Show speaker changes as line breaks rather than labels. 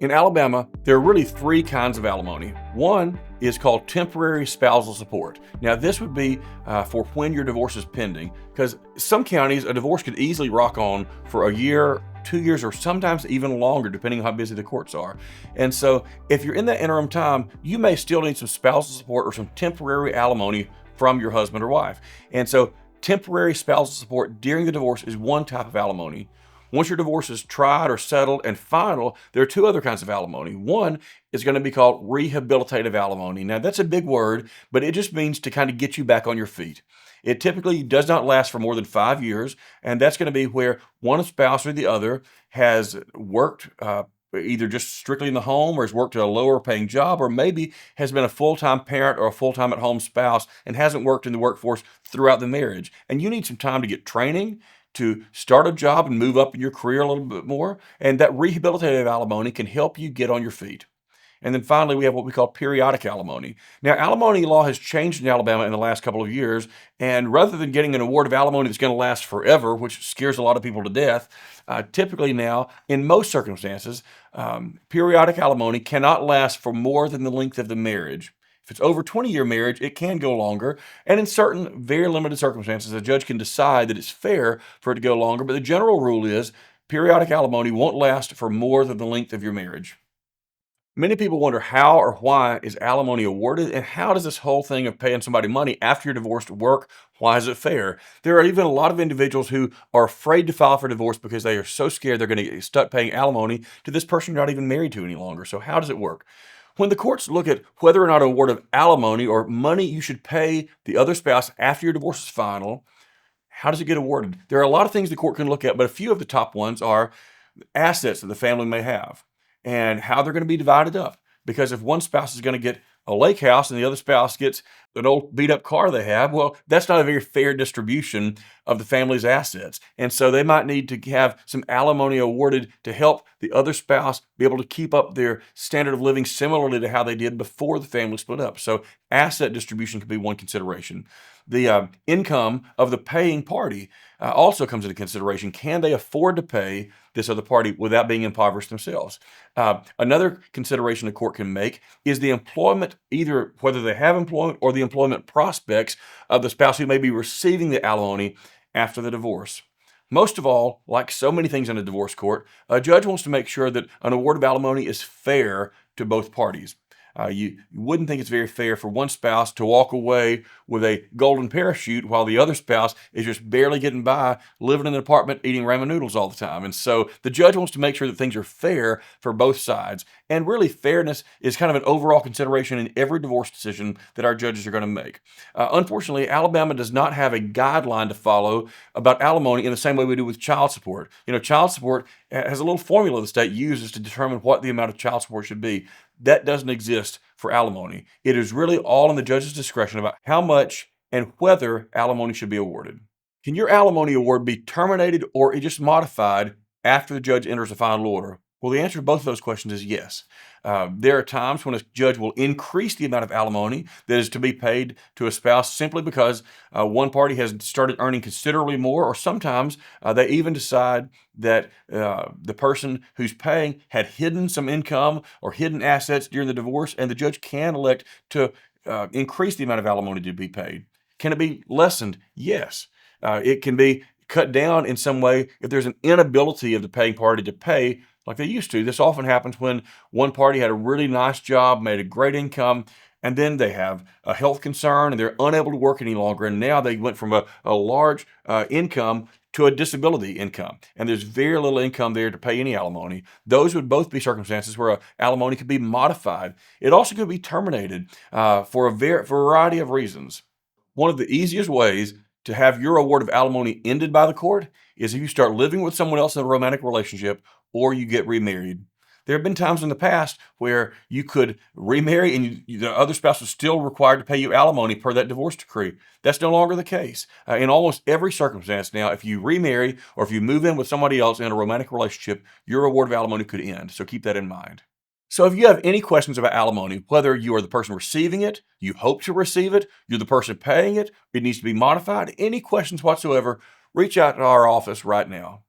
In Alabama, there are really three kinds of alimony. One is called temporary spousal support. Now, this would be for when your divorce is pending, because some counties, a divorce could easily rock on for a year, 2 years, or sometimes even longer, depending on how busy the courts are. And so, if you're in that interim time, you may still need some spousal support or some temporary alimony from your husband or wife. And so, temporary spousal support during the divorce is one type of alimony. Once your divorce is tried or settled and final, there are two other kinds of alimony. One is going to be called rehabilitative alimony. Now, that's a big word, but it just means to kind of get you back on your feet. It typically does not last for more than 5 years, and that's going to be where one spouse or the other has worked either just strictly in the home or has worked at a lower paying job, or maybe has been a full-time parent or a full-time at home spouse and hasn't worked in the workforce throughout the marriage. And you need some time to get training, to start a job and move up in your career a little bit more. And that rehabilitative alimony can help you get on your feet. And then finally, we have what we call periodic alimony. Now, alimony law has changed in Alabama in the last couple of years. And rather than getting an award of alimony that's going to last forever, which scares a lot of people to death, typically now, in most circumstances, periodic alimony cannot last for more than the length of the marriage. If it's over 20-year marriage, it can go longer. And in certain very limited circumstances, a judge can decide that it's fair for it to go longer. But the general rule is periodic alimony won't last for more than the length of your marriage. Many people wonder how or why is alimony awarded, and how does this whole thing of paying somebody money after you're divorced work? Why is it fair? There are even a lot of individuals who are afraid to file for divorce because they are so scared they're going to get stuck paying alimony to this person you're not even married to any longer. So how does it work? When the courts look at whether or not an award of alimony or money you should pay the other spouse after your divorce is final, how does it get awarded? There are a lot of things the court can look at, but a few of the top ones are assets that the family may have and how they're going to be divided up. Because if one spouse is going to get a lake house and the other spouse gets an old beat up car they have, well, that's not a very fair distribution of the family's assets. And so they might need to have some alimony awarded to help the other spouse be able to keep up their standard of living similarly to how they did before the family split up. So asset distribution could be one consideration. The income of the paying party also comes into consideration. Can they afford to pay this other party without being impoverished themselves? Another consideration the court can make is the employment, either whether they have employment or the employment prospects of the spouse who may be receiving the alimony after the divorce. Most of all, like so many things in a divorce court, a judge wants to make sure that an award of alimony is fair to both parties. You wouldn't think it's very fair for one spouse to walk away with a golden parachute while the other spouse is just barely getting by, living in an apartment, eating ramen noodles all the time. And so the judge wants to make sure that things are fair for both sides. And really, fairness is kind of an overall consideration in every divorce decision that our judges are going to make. Unfortunately, Alabama does not have a guideline to follow about alimony in the same way we do with child support. Child support has a little formula the state uses to determine what the amount of child support should be. That doesn't exist for alimony. It is really all in the judge's discretion about how much and whether alimony should be awarded. Can your alimony award be terminated or just modified after the judge enters a final order? Well, the answer to both of those questions is yes. There are times when a judge will increase the amount of alimony that is to be paid to a spouse simply because one party has started earning considerably more, or sometimes they even decide that the person who's paying had hidden some income or hidden assets during the divorce, and the judge can elect to increase the amount of alimony to be paid. Can it be lessened? Yes. It can be cut down in some way if there's an inability of the paying party to pay like they used to. This often happens when one party had a really nice job, made a great income, and then they have a health concern and they're unable to work any longer. And now they went from a large income to a disability income. And there's very little income there to pay any alimony. Those would both be circumstances where alimony could be modified. It also could be terminated for a variety of reasons. One of the easiest ways to have your award of alimony ended by the court is if you start living with someone else in a romantic relationship or you get remarried. There have been times in the past where you could remarry and the other spouse was still required to pay you alimony per that divorce decree. That's no longer the case. In almost every circumstance now, if you remarry or if you move in with somebody else in a romantic relationship, your award of alimony could end. So keep that in mind. So if you have any questions about alimony, whether you are the person receiving it, you hope to receive it, you're the person paying it, it needs to be modified, any questions whatsoever, reach out to our office right now.